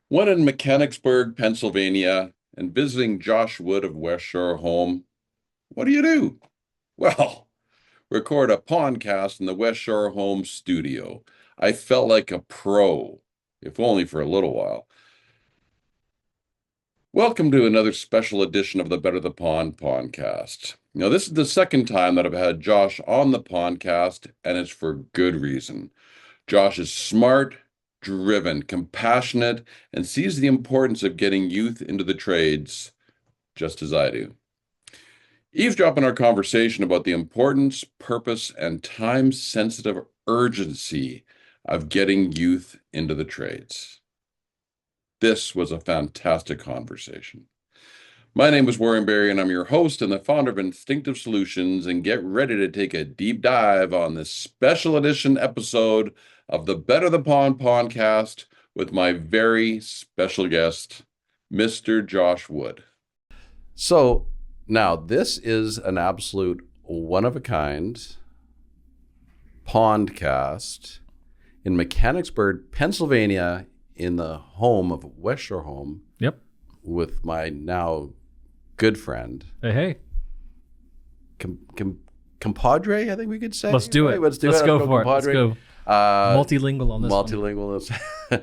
One in Mechanicsburg, Pennsylvania, and visiting Josh Wood of WestShore Home. What do you do? Well, record a podcast in the WestShore Home studio. I felt like a pro, if only for a little while. Welcome to another special edition of the Better the Pond Pondcast. Now, this is the second time that I've had Josh on the podcast, and it's for good reason. Josh is smart, driven, compassionate, and sees the importance of getting youth into the trades, just as I do. Eavesdrop in our conversation about the importance, purpose, and time-sensitive urgency of getting youth into the trades. This was a fantastic conversation. My name is Warren Berry, and I'm your host and the founder of Instinctive Solutions. And get ready to take a deep dive on this special edition episode of the Better the Pond Pondcast with my very special guest, Mr. Josh Wood. So now this is an absolute one-of-a-kind pondcast in Mechanicsburg, Pennsylvania, in the home of WestShore Home. Yep. With my now good friend. Hey. Compadre, I think we could say. Let's do it. Let's go for it. Let's go. Multilingual on this one.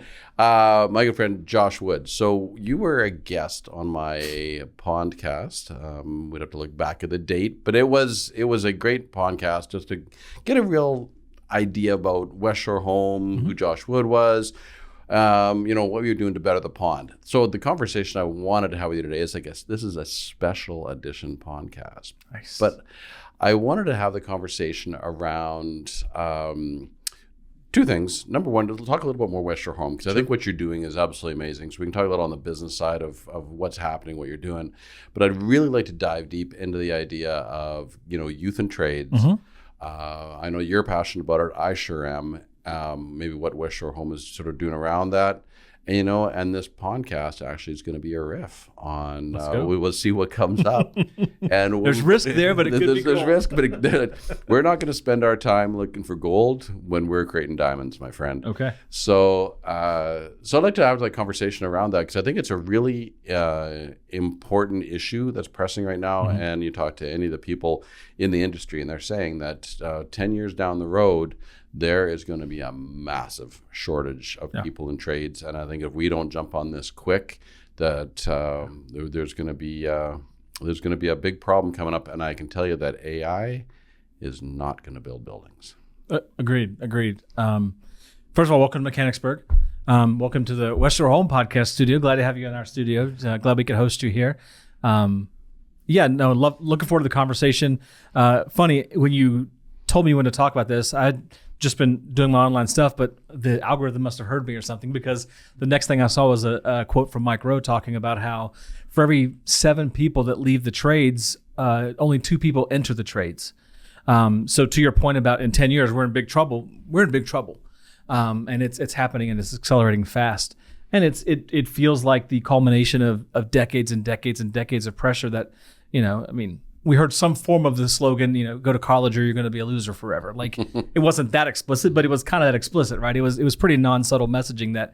My good friend, Josh Wood. So you were a guest on my podcast. We'd have to look back at the date, but it was a great podcast just to get a real idea about WestShore Home, who Josh Wood was, what we were doing to better the pond. So the conversation I wanted to have with you today is, I guess, this is a special edition podcast. Nice. But I wanted to have the conversation around two things. Number one, to talk a little bit more WestShore Home, because I think what you're doing is absolutely amazing. So we can talk a little on the business side of what's happening, what you're doing. But I'd really like to dive deep into the idea of, youth and trades. I know you're passionate about it. I sure am. Maybe what WestShore Home is sort of doing around that. And this podcast actually is going to be a riff on, we will see what comes up. And there's risk there, but it could be There's gold. risk, but we're not going to spend our time looking for gold when we're creating diamonds, my friend. Okay. So I'd like to have a conversation around that, because I think it's a really important issue that's pressing right now. And you talk to any of the people in the industry, and they're saying that 10 years down the road, there is going to be a massive shortage of people in trades. And I think if we don't jump on this quick, that there's going to be a big problem coming up. And I can tell you that AI is not going to build buildings. Agreed. First of all, welcome to Mechanicsburg. Welcome to the WestShore Home podcast studio. Glad to have you in our studio. Glad we could host you here. Looking forward to the conversation. Funny, when you told me when to talk about this, I'd just been doing my online stuff, but the algorithm must have heard me or something, because the next thing I saw was a quote from Mike Rowe talking about how for every 7 people that leave the trades, only 2 people enter the trades. So to your point about in 10 years, we're in big trouble. We're in big trouble. And it's happening, and it's accelerating fast. And it feels like the culmination of decades and decades and decades of pressure that, we heard some form of the slogan, go to college or you're going to be a loser forever. Like it wasn't that explicit, but it was kind of that explicit, right? It was pretty non-subtle messaging that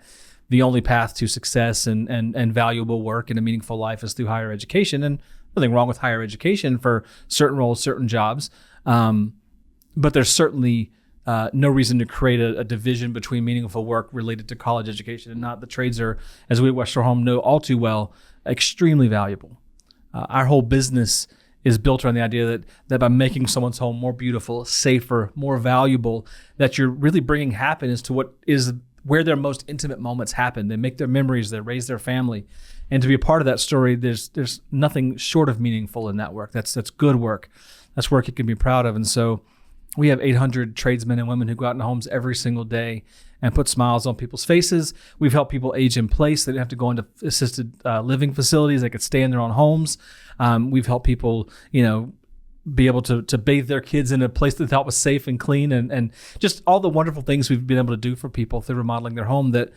the only path to success and valuable work and a meaningful life is through higher education. And nothing wrong with higher education for certain roles, certain jobs. But there's certainly no reason to create a division between meaningful work related to college education and not. The trades are, as we at WestShore Home know all too well, extremely valuable. Our whole business is built around the idea that by making someone's home more beautiful, safer, more valuable, that you're really bringing happiness to what is where their most intimate moments happen. They make their memories, they raise their family. And to be a part of that story, there's nothing short of meaningful in that work. That's good work. That's work you can be proud of. And so we have 800 tradesmen and women who go out in homes every single day and put smiles on people's faces. We've helped people age in place. They didn't have to go into assisted living facilities. They could stay in their own homes. We've helped people, be able to bathe their kids in a place that they thought was safe and clean, and just all the wonderful things we've been able to do for people through remodeling their home, that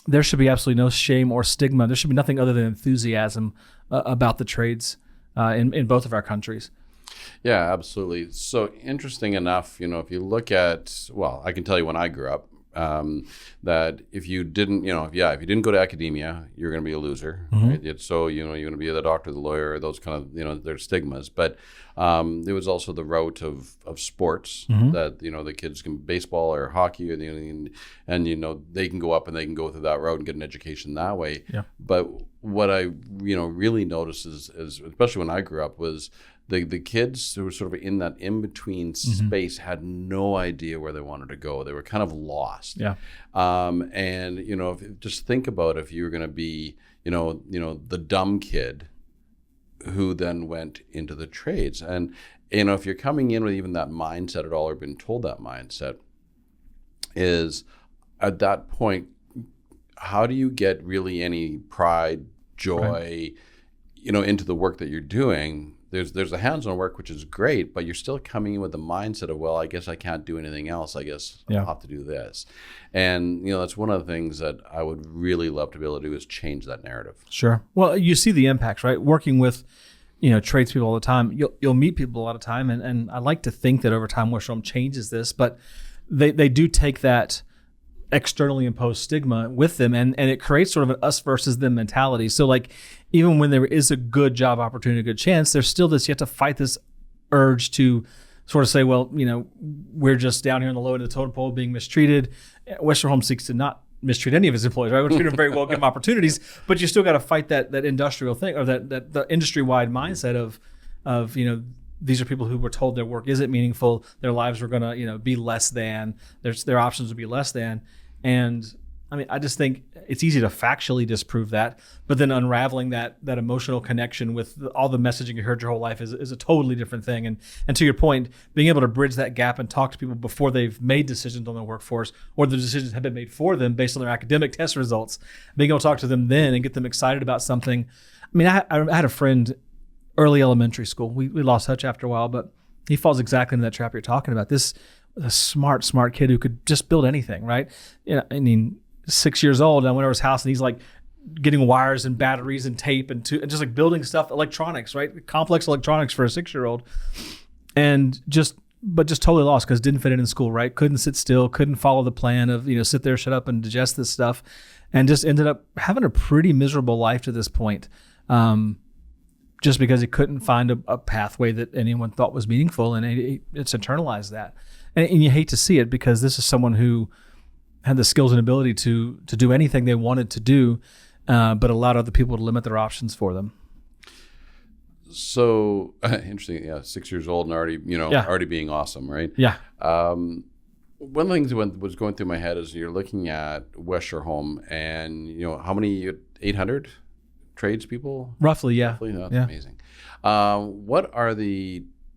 there should be absolutely no shame or stigma. There should be nothing other than enthusiasm about the trades in both of our countries. Yeah, absolutely. So interesting enough, if you look at, I can tell you when I grew up, that if you didn't, if you didn't go to academia, you're going to be a loser. Right? So, you're going to be the doctor, the lawyer, those kind of, there's stigmas. But there was also the route of sports that, the kids can baseball or hockey, and they can go up and they can go through that route and get an education that way. Yeah. But what I, really noticed is especially when I grew up, was the kids who were sort of in that in-between space had no idea where they wanted to go. They were kind of lost. Yeah. And, just think about if you were going to be, the dumb kid who then went into the trades. And, if you're coming in with even that mindset at all, or been told that mindset, is at that point, how do you get really any pride, joy, into the work that you're doing? There's the hands-on work, which is great, but you're still coming in with the mindset of, well, I guess I can't do anything else. I guess I'll have to do this. And, that's one of the things that I would really love to be able to do, is change that narrative. Sure. Well, you see the impacts, right? Working with, tradespeople all the time, you'll meet people a lot of time. And I like to think that over time, WestShore Home changes this, but they do take that externally imposed stigma with them, and it creates sort of an us versus them mentality. So like, even when there is a good job opportunity, a good chance, there's still this, you have to fight this urge to sort of say, well, we're just down here on the low end of the totem pole being mistreated. WestShore Home seeks to not mistreat any of its employees, right? We treat them very well, give them opportunities, but you still got to fight that industrial thing, or that the industry-wide mindset of these are people who were told their work isn't meaningful, their lives were going to be less than, their options would be less than. And I mean, I just think it's easy to factually disprove that, but then unraveling that emotional connection with all the messaging you heard your whole life is a totally different thing. And to your point, being able to bridge that gap and talk to people before they've made decisions on their workforce, or the decisions have been made for them based on their academic test results, being able to talk to them then and get them excited about something. I mean, I had a friend early elementary school. We lost touch after a while, but he falls exactly into that trap you're talking about. This a smart kid who could just build anything, right? I mean, 6 years old, and I went over his house, and he's like getting wires and batteries and tape and just like building stuff, electronics, right? Complex electronics for a 6-year-old, and just totally lost because didn't fit in school, right? Couldn't sit still, couldn't follow the plan of sit there, shut up, and digest this stuff, and just ended up having a pretty miserable life to this point, just because he couldn't find a pathway that anyone thought was meaningful, and it's internalized that. And you hate to see it, because this is someone who had the skills and ability to do anything they wanted to do, but allowed other people to limit their options for them. So interesting. Yeah, 6 years old and already being awesome, right? Yeah. One of the things that was going through my head is you're looking at WestShore Home, and how many 800 tradespeople? Roughly, yeah. Roughly? That's yeah. Amazing.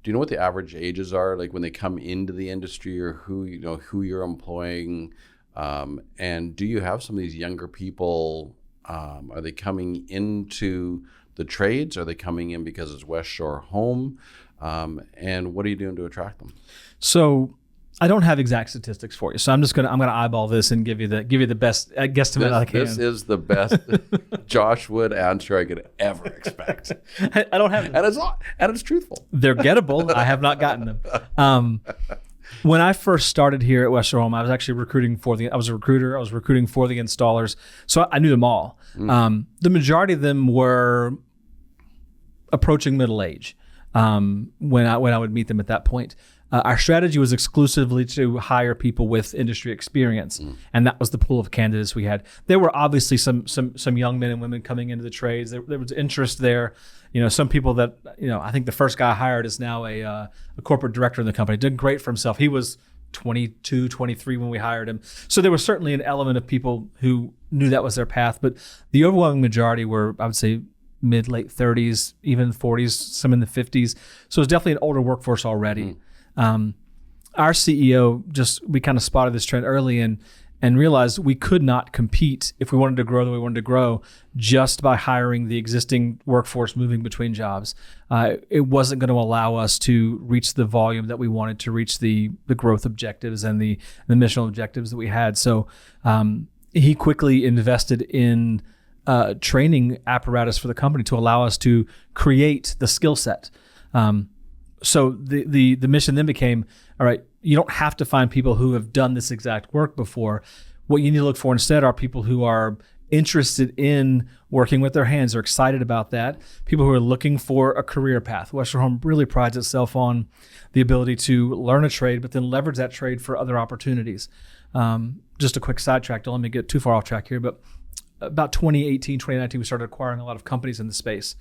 Do you know what the average ages are, like when they come into the industry, or who you're employing? And do you have some of these younger people? Are they coming into the trades? Are they coming in because it's WestShore Home? And what are you doing to attract them? So I don't have exact statistics for you, so I'm gonna eyeball this and give you the best guesstimate I can. This is the best Josh Wood answer I could ever expect. I don't have them. And it's truthful. They're gettable. I have not gotten them. When I first started here at WestShore Home, I was actually recruiting I was a recruiter. I was recruiting for the installers, so I knew them all. The majority of them were approaching middle age when I would meet them at that point. Our strategy was exclusively to hire people with industry experience, and that was the pool of candidates we had. There were obviously some young men and women coming into the trades. There was interest there. Some people that I think the first guy I hired is now a corporate director in the company. Did great for himself. He was 22, 23 when we hired him. So there was certainly an element of people who knew that was their path, but the overwhelming majority were, I would say, mid-late 30s, even 40s, some in the 50s. So it was definitely an older workforce already. Our CEO, we kind of spotted this trend early and realized we could not compete if we wanted to grow the way we wanted to grow just by hiring the existing workforce moving between jobs. It wasn't going to allow us to reach the volume that we wanted to reach the growth objectives and the missional objectives that we had. So he quickly invested in training apparatus for the company to allow us to create the skill set. So the mission then became, all right, you don't have to find people who have done this exact work before. What you need to look for instead are people who are interested in working with their hands, are excited about that, people who are looking for a career path. WestShore Home really prides itself on the ability to learn a trade, but then leverage that trade for other opportunities. Just a quick sidetrack, don't let me get too far off track here, but about 2018, 2019, we started acquiring a lot of companies in the space.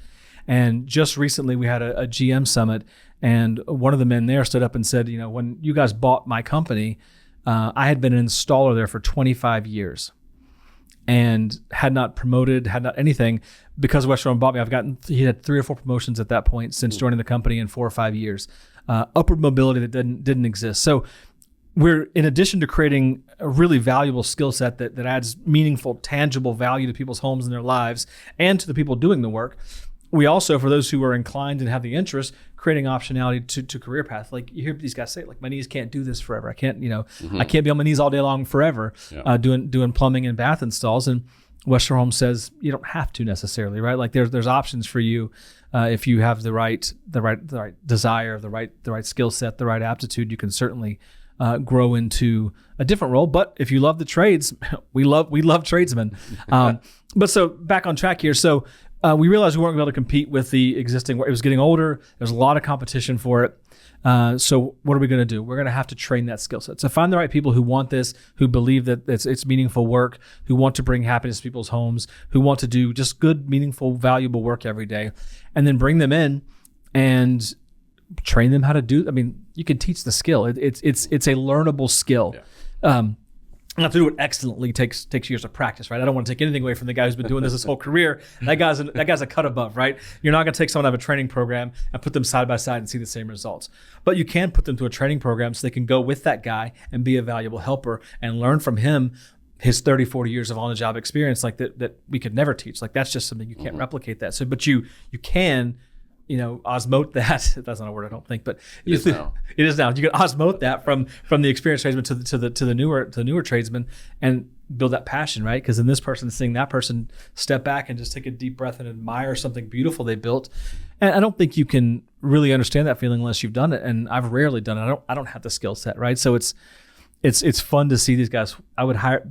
And just recently we had a GM summit, and one of the men there stood up and said, when you guys bought my company, I had been an installer there for 25 years and had not promoted, had not anything. Because WestShore Home bought me, he had 3 or 4 promotions at that point since joining the company in 4 or 5 years. Upward mobility that didn't exist. So we're, in addition to creating a really valuable skill set that adds meaningful, tangible value to people's homes and their lives and to the people doing the work, we also, for those who are inclined and have the interest, creating optionality to career path. Like you hear these guys say, like, my knees can't do this forever. I can't, I can't be on my knees all day long forever, doing plumbing and bath installs. And WestShore Home says you don't have to necessarily, right? Like there's options for you if you have the right desire, the right skill set, the right aptitude. You can certainly grow into a different role. But if you love the trades, we love tradesmen. But so back on track here. So we realized we weren't going to be able to compete with the existing. It was getting older. There's a lot of competition for it. So what are we going to do? We're going to have to train that skill set. So find the right people who want this, who believe that it's meaningful work, who want to bring happiness to people's homes, who want to do just good, meaningful, valuable work every day, and then bring them in and train them how to do. I mean, you can teach the skill. It's a learnable skill. Yeah. Not to do it excellently takes years of practice, right? I don't want to take anything away from the guy who's been doing this his whole career. That guy's a cut above, right? You're not going to take someone out of a training program and put them side by side and see the same results. But you can put them to a training program so they can go with that guy and be a valuable helper and learn from him his 30, 40 years of on-the-job experience, like that we could never teach. Like that's just something you can't replicate that. So, but you can, osmote that. That's not a word, I don't think, but it is now. It is now. You can osmote that from the experienced tradesman to the newer tradesman and build that passion, right? Because then this person seeing that person step back and just take a deep breath and admire something beautiful they built. And I don't think you can really understand that feeling unless you've done it. And I've rarely done it. I don't have the skill set, right? So it's fun to see these guys.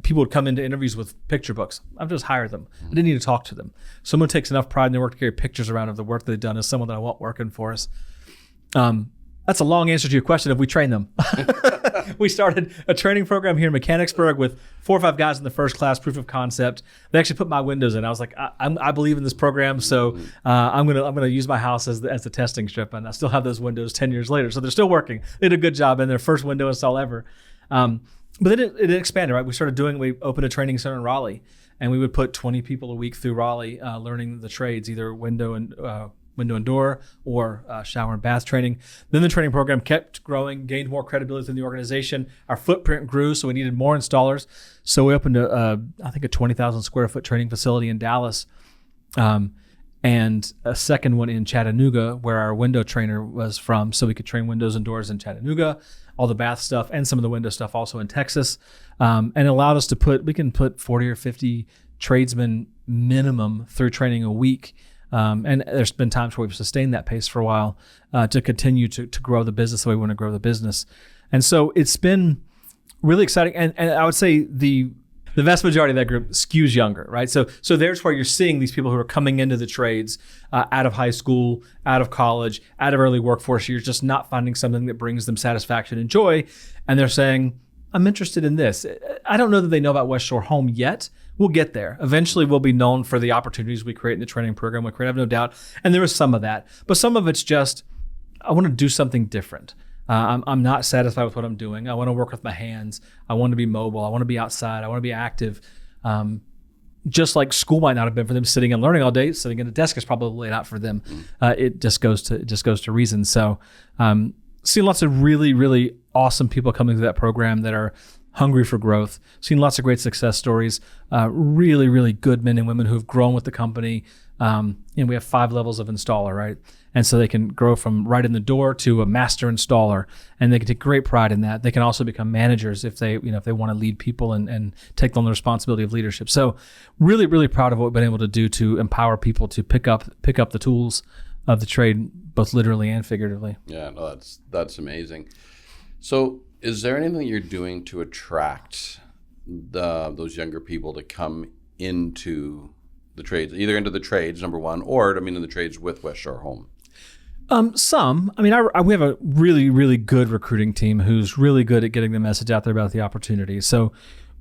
People would come into interviews with picture books. I've just hired them. I didn't need to talk to them. Someone takes enough pride in their work to carry pictures around of the work they've done as someone that I want working for us. That's a long answer to your question of we train them. We started a training program here in Mechanicsburg with 4 or 5 guys in the first class, proof of concept. They actually put my windows in. I was like, I believe in this program, so I'm gonna use my house as the testing strip, and I still have those windows 10 years later. So they're still working. They did a good job in their first window install ever. But then it expanded, right? We opened a training center in Raleigh, and we would put 20 people a week through Raleigh learning the trades, either window and door or shower and bath training. Then the training program kept growing, gained more credibility within the organization. Our footprint grew, so we needed more installers. So we opened a 20,000 square foot training facility in Dallas, and a second one in Chattanooga where our window trainer was from, so we could train windows and doors in Chattanooga, all the bath stuff and some of the window stuff also in Texas, and it allowed us to we can put 40 or 50 tradesmen minimum through training a week. And there's been times where we've sustained that pace for a while to continue to grow the business the way we want to grow the business. And so it's been really exciting. And I would say the vast majority of that group skews younger, right? So there's where you're seeing these people who are coming into the trades out of high school, out of college, out of early workforce years, just not finding something that brings them satisfaction and joy. And they're saying, I'm interested in this. I don't know that they know about WestShore Home yet. We'll get there. Eventually, we'll be known for the opportunities we create in the training program. I have no doubt. And there is some of that. But some of it's just, I want to do something different. I'm not satisfied with what I'm doing. I want to work with my hands. I want to be mobile. I want to be outside. I want to be active. Just like school might not have been for them, sitting and learning all day, sitting at a desk is probably not for them. It just goes to reason. So seeing lots of really, really awesome people coming through that program that are hungry for growth. Seen lots of great success stories. Really, really good men and women who have grown with the company. We have 5 levels of installer, right? And so they can grow from right in the door to a master installer, and they can take great pride in that. They can also become managers if they want to lead people and take on the responsibility of leadership. So really, really proud of what we've been able to do to empower people to pick up the tools of the trade, both literally and figuratively. Yeah, no, that's amazing. So is there anything you're doing to attract those younger people to come into the trades, either into the trades, number one, or in the trades with WestShore Home? Some. I mean, we have a really, really good recruiting team who's really good at getting the message out there about the opportunity. So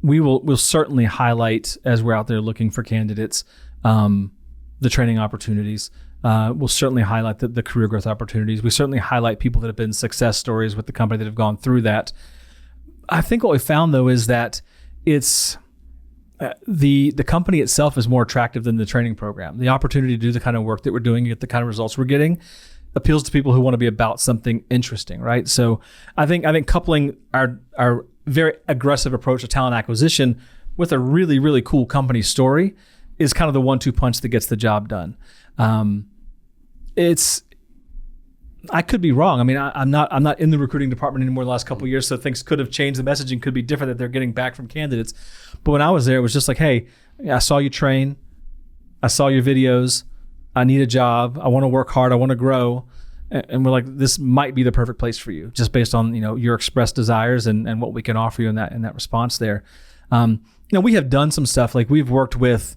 we'll certainly highlight, as we're out there looking for candidates, the training opportunities. We'll certainly highlight the career growth opportunities. We certainly highlight people that have been success stories with the company that have gone through that. I think what we found, though, is that it's the company itself is more attractive than the training program. The opportunity to do the kind of work that we're doing, get the kind of results we're getting, appeals to people who want to be about something interesting, right? So I think coupling our very aggressive approach to talent acquisition with a really, really cool company story is kind of the 1-2 punch that gets the job done. I could be wrong. I mean, I'm not in the recruiting department anymore the last couple of years, so things could have changed. The messaging could be different that they're getting back from candidates. But when I was there, it was just like, hey, I saw you train. I saw your videos. I need a job. I want to work hard. I want to grow. And we're like, this might be the perfect place for you, just based on your expressed desires and what we can offer you in that response there. We have done some stuff, like we've worked with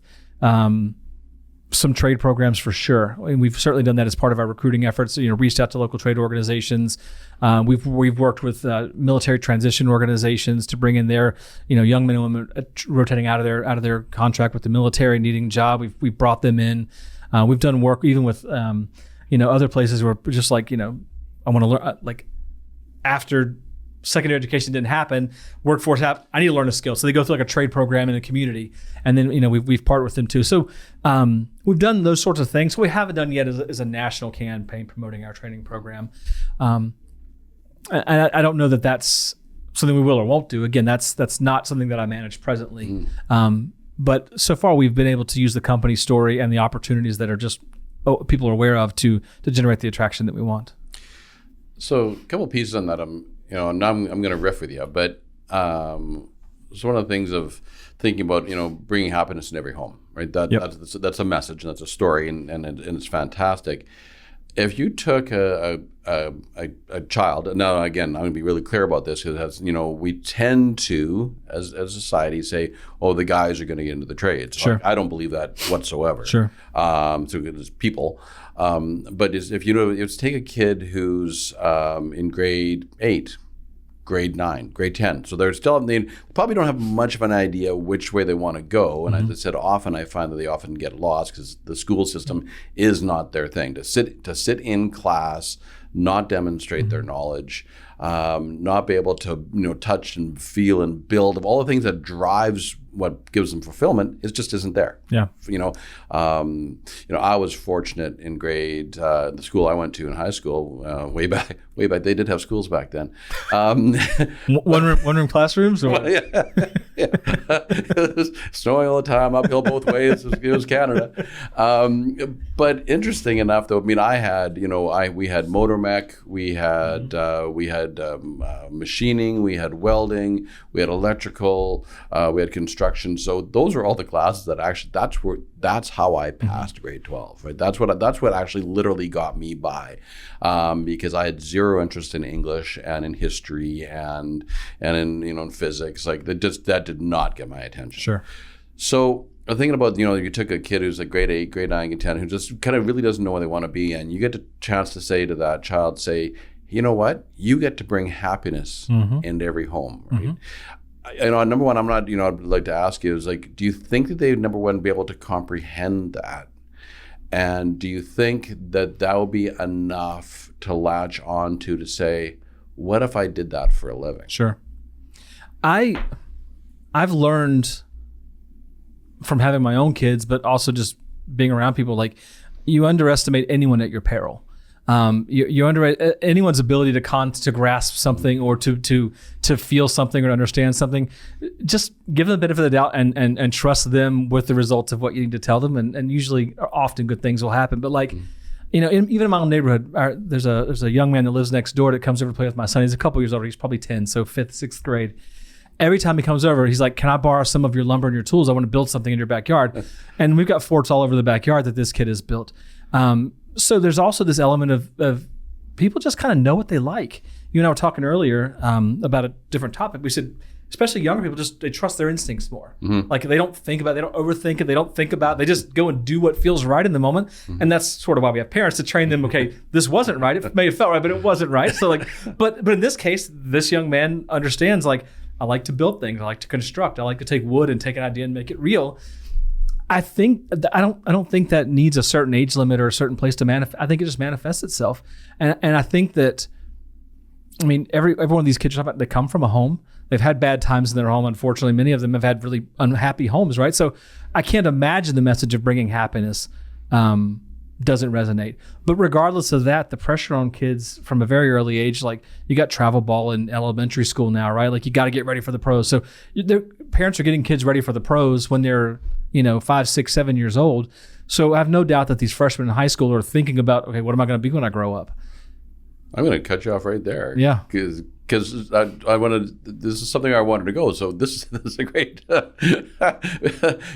some trade programs for sure. And we've certainly done that as part of our recruiting efforts. Reached out to local trade organizations. We've worked with military transition organizations to bring in their young men and women rotating out of their contract with the military, needing a job. We've brought them in. We've done work even with other places where just like I want to learn after secondary education didn't happen, workforce I need to learn a skill. So they go through like a trade program in a community, and then we've partnered with them too. So we've done those sorts of things. What we haven't done yet is a national campaign promoting our training program. I don't know that that's something we will or won't do. Again, that's not something that I manage presently. But so far we've been able to use the company story and the opportunities that are just people are aware of to generate the attraction that we want. So a couple of pieces on that. Now I'm going to riff with you, but it's one of the things of thinking about, bringing happiness in every home, right? That's a message, and that's a story, and it's fantastic. If you took a child, now again, I'm going to be really clear about this because we tend to, as a society, say, oh, the guys are going to get into the trades. Sure. I don't believe that whatsoever. Sure. So it's people. But if you take a kid who's in grade 8, grade 9, grade 10, so they probably don't have much of an idea which way they want to go. And as I said, often I find that they often get lost because the school system is not their thing. To sit in class, not demonstrate their knowledge, not be able to touch and feel and build, of all the things that drives what gives them fulfillment, it just isn't there. Yeah. I was fortunate in the school I went to in high school, way back. They did have schools back then. One room classrooms? Or? Well, yeah. It was snowing all the time, uphill both ways. It was Canada. But interesting enough, though, I had, we had motor mech, we had machining, we had welding, we had electrical, we had construction. So those are all the classes that actually that's how I passed grade 12. Right? That's what actually literally got me by, because I had zero interest in English and in history and in in physics. That did not get my attention. Sure. So I'm thinking about you took a kid who's like grade 8, grade 9, grade 10 who just kind of really doesn't know where they want to be, and you get the chance to say to that child, you know what, you get to bring happiness into every home, right? Number one, I'm not, I'd like to ask you is do you think that they, number one, be able to comprehend that? And do you think that will be enough to latch on to say, what if I did that for a living? Sure. I've learned from having my own kids, but also just being around people, you underestimate anyone at your peril. You underrate anyone's ability to grasp something or to feel something or understand something. Just give them the benefit of the doubt and trust them with the results of what you need to tell them. And usually, often good things will happen. But even in my own neighborhood, there's a young man that lives next door that comes over to play with my son. He's a couple years older. He's probably 10, so 5th, 6th grade. Every time he comes over, he's like, can I borrow some of your lumber and your tools? I want to build something in your backyard. And we've got forts all over the backyard that this kid has built. So there's also this element of people just kind of know what they like. You and I were talking earlier about a different topic. We said, especially younger people, they trust their instincts more. Like they don't think about it, they don't overthink it, they don't think about it, they just go and do what feels right in the moment. And that's sort of why we have parents to train them, okay, this wasn't right. It may have felt right, but it wasn't right. So like, but in this case, this young man understands, like, I like to build things, I like to construct, I like to take wood and take an idea and make it real. I don't think that needs a certain age limit or a certain place to manifest. I think it just manifests itself. And I think that, I mean, every one of these kids, they come from a home. They've had bad times in their home. Unfortunately, many of them have had really unhappy homes, right? So I can't imagine the message of bringing happiness doesn't resonate. But regardless of that, the pressure on kids from a very early age, like you got travel ball in elementary school now, right? Like you got to get ready for the pros. So their parents are getting kids ready for the pros when they're 5, 6, 7 years old. So I have no doubt that these freshmen in high school are thinking about, okay, what am I going to be when I grow up? I'm going to cut you off right there. Yeah. Because I wanted, this is something I wanted to go. So this is a great,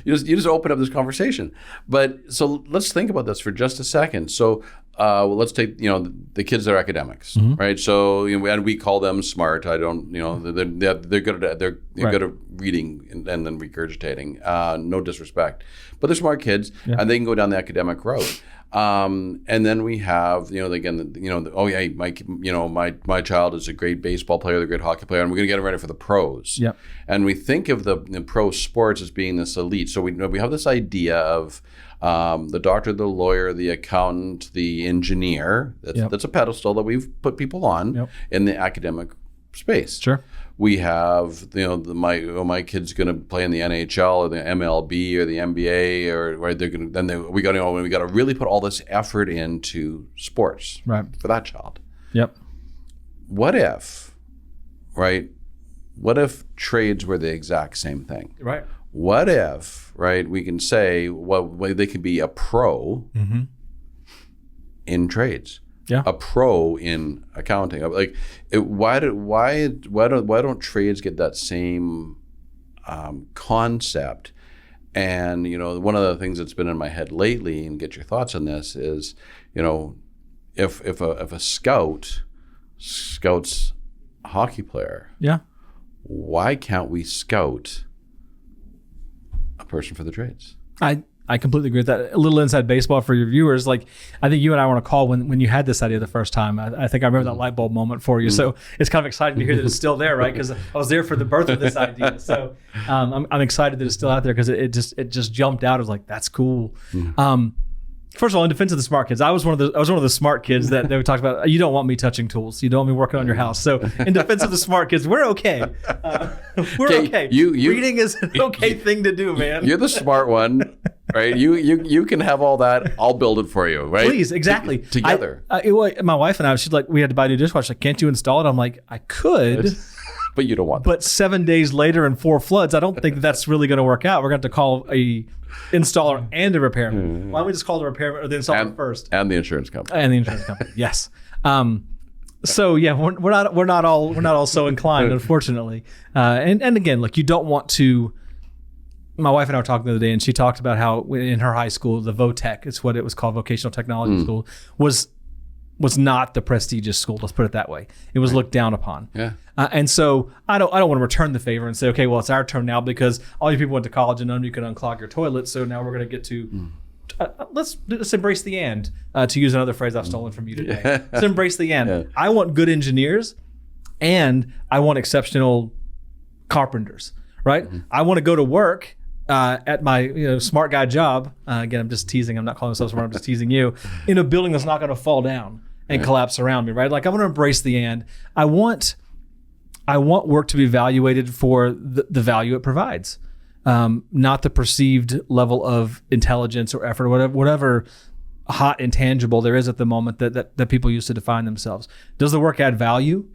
you just open up this conversation. But so let's think about this for just a second. So let's take, the kids that are academics, right? So, and we call them smart. I don't, they're good at, they're right. good at reading and then regurgitating, no disrespect, but they're smart kids and they can go down the academic road. And then we have, my child is a great baseball player, they're a great hockey player, and we're going to get them ready for the pros. Yep. And we think of the pro sports as being this elite. So we have this idea of the doctor, the lawyer, the accountant, the engineer. That's a pedestal that we've put people on in the academic space. Sure. We have, my kid's going to play in the NHL or the MLB or the NBA, or right, we got to really put all this effort into sports, right, for that child. Yep. What if trades were the exact same thing? Right. What if, we can say, they could be a pro in trades. Yeah. A pro in accounting. Like, why don't trades get that same concept? And one of the things that's been in my head lately, and get your thoughts on this, is if a scout scouts a hockey player, why can't we scout a person for the trades? I completely agree with that. A little inside baseball for your viewers. Like, I think you and I want to call when you had this idea the first time. I think I remember that light bulb moment for you. So it's kind of exciting to hear that it's still there, right? Because I was there for the birth of this idea. So I'm excited that it's still out there because it just jumped out. I was like, that's cool. First of all, in defense of the smart kids, I was one of the smart kids that they talked about. You don't want me touching tools. You don't want me working on your house. So in defense of the smart kids, we're okay. We're okay. Reading is an okay thing to do, man. You're the smart one, right? You can have all that. I'll build it for you, right? Please, exactly. Together. My wife and I, she's like, we had to buy a new dishwasher. Like, can't you install it? I'm like, I could. But you don't want that. But 7 days later and 4 floods, I don't think that's really going to work out. We're going to have to call a installer and a repairman. Why don't we just call the repairman or the installer first? And the insurance company. Yes. So yeah, we're not all so inclined, unfortunately. And again, look, you don't want to. My wife and I were talking the other day, and she talked about how in her high school, the VOTEC, it's what it was called, vocational technology school, was not the prestigious school. Let's put it that way. It was looked down upon. Yeah. And so I don't want to return the favor and say, okay, well, it's our turn now because all you people went to college and none of you can unclog your toilet. So now we're going to get to let's embrace the and, to use another phrase I've stolen from you today. Let's embrace the and. Yeah. I want good engineers and I want exceptional carpenters, right? I want to go to work at my smart guy job. Again, I'm just teasing. I'm not calling myself smart. I'm just teasing you. In a building that's not going to fall down and collapse around me, right? Like I want to embrace the and. I want work to be evaluated for the value it provides, not the perceived level of intelligence or effort or whatever hot intangible there is at the moment that people use to define themselves. Does the work add value?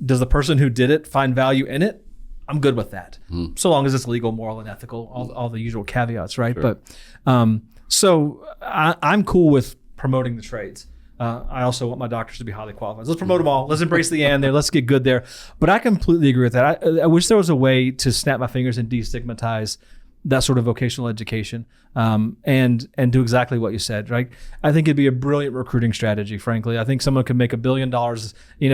Does the person who did it find value in it? I'm good with that, so long as it's legal, moral, and ethical. All the usual caveats, right? Sure. But so I'm cool with promoting the trades. I also want my doctors to be highly qualified. Let's promote them all. Let's embrace the and there. Let's get good there. But I completely agree with that. I wish there was a way to snap my fingers and destigmatize that sort of vocational education, and do exactly what you said, right? I think it'd be a brilliant recruiting strategy, frankly. I think someone could make $1 billion,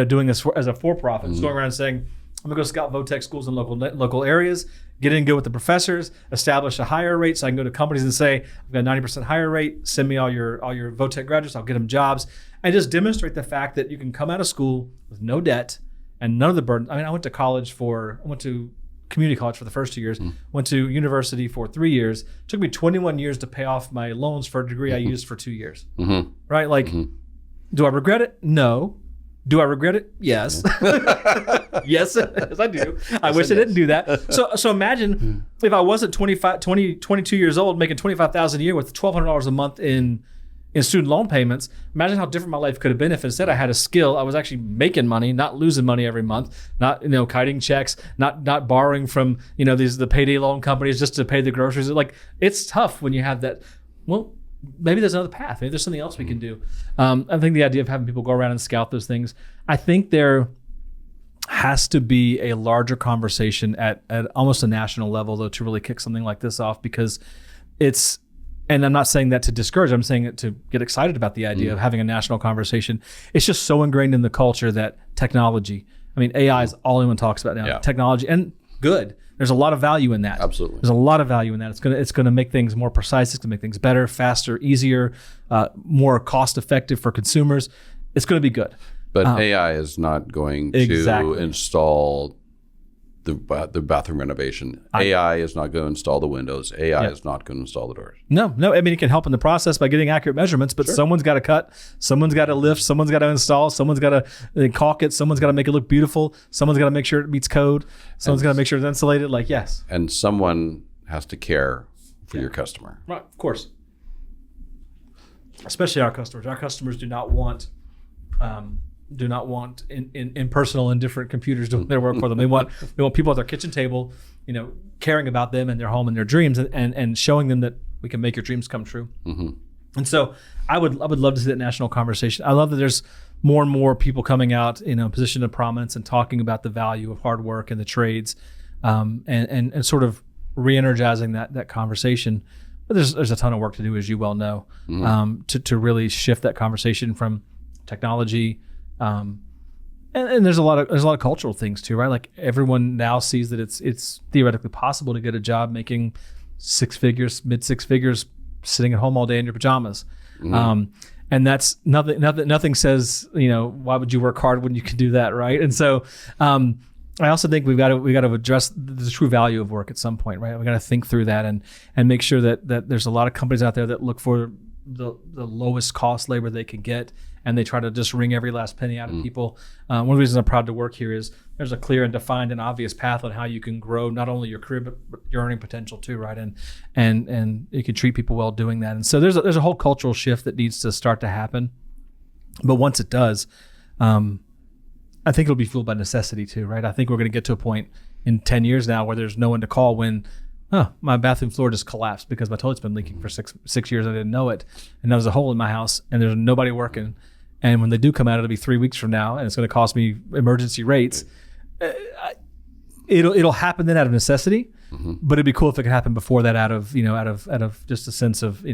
doing this as a for-profit, just going around and saying, I'm gonna go scout VOTEC schools in local areas, get in good with the professors, establish a hire rate so I can go to companies and say, I've got a 90% hire rate, send me all your VOTEC graduates, I'll get them jobs, and just demonstrate the fact that you can come out of school with no debt and none of the burden. I mean, I went to community college for the first 2 years, went to university for 3 years. It took me 21 years to pay off my loans for a degree I used for 2 years. Right? Like, do I regret it? No. Do I regret it? Yes. Yes, I do. I wish I didn't do that. So imagine if I wasn't 22 years old, making $25,000 a year with $1,200 a month in student loan payments. Imagine how different my life could have been if instead I had a skill, I was actually making money, not losing money every month, not kiting checks, not borrowing from the payday loan companies just to pay the groceries. Like, it's tough when you have that. Well, maybe there's another path. Maybe there's something else we can do. I think the idea of having people go around and scout those things. I think there has to be a larger conversation at almost a national level, though, to really kick something like this off, because it's. And I'm not saying that to discourage. I'm saying it to get excited about the idea of having a national conversation. It's just so ingrained in the culture that technology. I mean, AI is all anyone talks about now. Yeah. Technology, and good. There's a lot of value in that. Absolutely. There's a lot of value in that. It's gonna make things more precise. It's gonna make things better, faster, easier, more cost effective for consumers. It's gonna be good. But AI is not going to install the bathroom renovation. AI is not going to install the windows. AI is not going to install the doors. No. I mean, it can help in the process by getting accurate measurements, but someone's got to cut, someone's got to lift, someone's got to install, someone's got to caulk it, someone's got to make it look beautiful, someone's got to make sure it meets code, someone's got to make sure it's insulated. Like, yes. And someone has to care for your customer. Right, of course. Especially our customers. Our customers do not want impersonal, indifferent computers doing their work for them. They want people at their kitchen table, caring about them and their home and their dreams, and showing them that we can make your dreams come true. And so I would love to see that national conversation. I love that there's more and more people coming out in a position of prominence and talking about the value of hard work and the trades, and sort of re-energizing that conversation. But there's a ton of work to do, as you well know, to really shift that conversation from technology. And there's a lot of cultural things too, right? Like, everyone now sees that it's theoretically possible to get a job making mid six figures, sitting at home all day in your pajamas. And that's nothing says, why would you work hard when you can do that, right? And so I also think we got to address the true value of work at some point, right? We got to think through that and make sure that there's a lot of companies out there that look for the lowest cost labor they can get, and they try to just wring every last penny out of people. One of the reasons I'm proud to work here is there's a clear and defined and obvious path on how you can grow not only your career but your earning potential too, right? And you can treat people well doing that. And so there's a whole cultural shift that needs to start to happen. But once it does, I think it'll be fueled by necessity too, right? I think we're going to get to a point in 10 years now where there's no one to call when my bathroom floor just collapsed because my toilet's been leaking for six years. I didn't know it. And there was a hole in my house and there's nobody working. And when they do come out, it'll be 3 weeks from now and it's going to cost me emergency rates. It'll happen then out of necessity, but it'd be cool if it could happen before that out of just a sense of,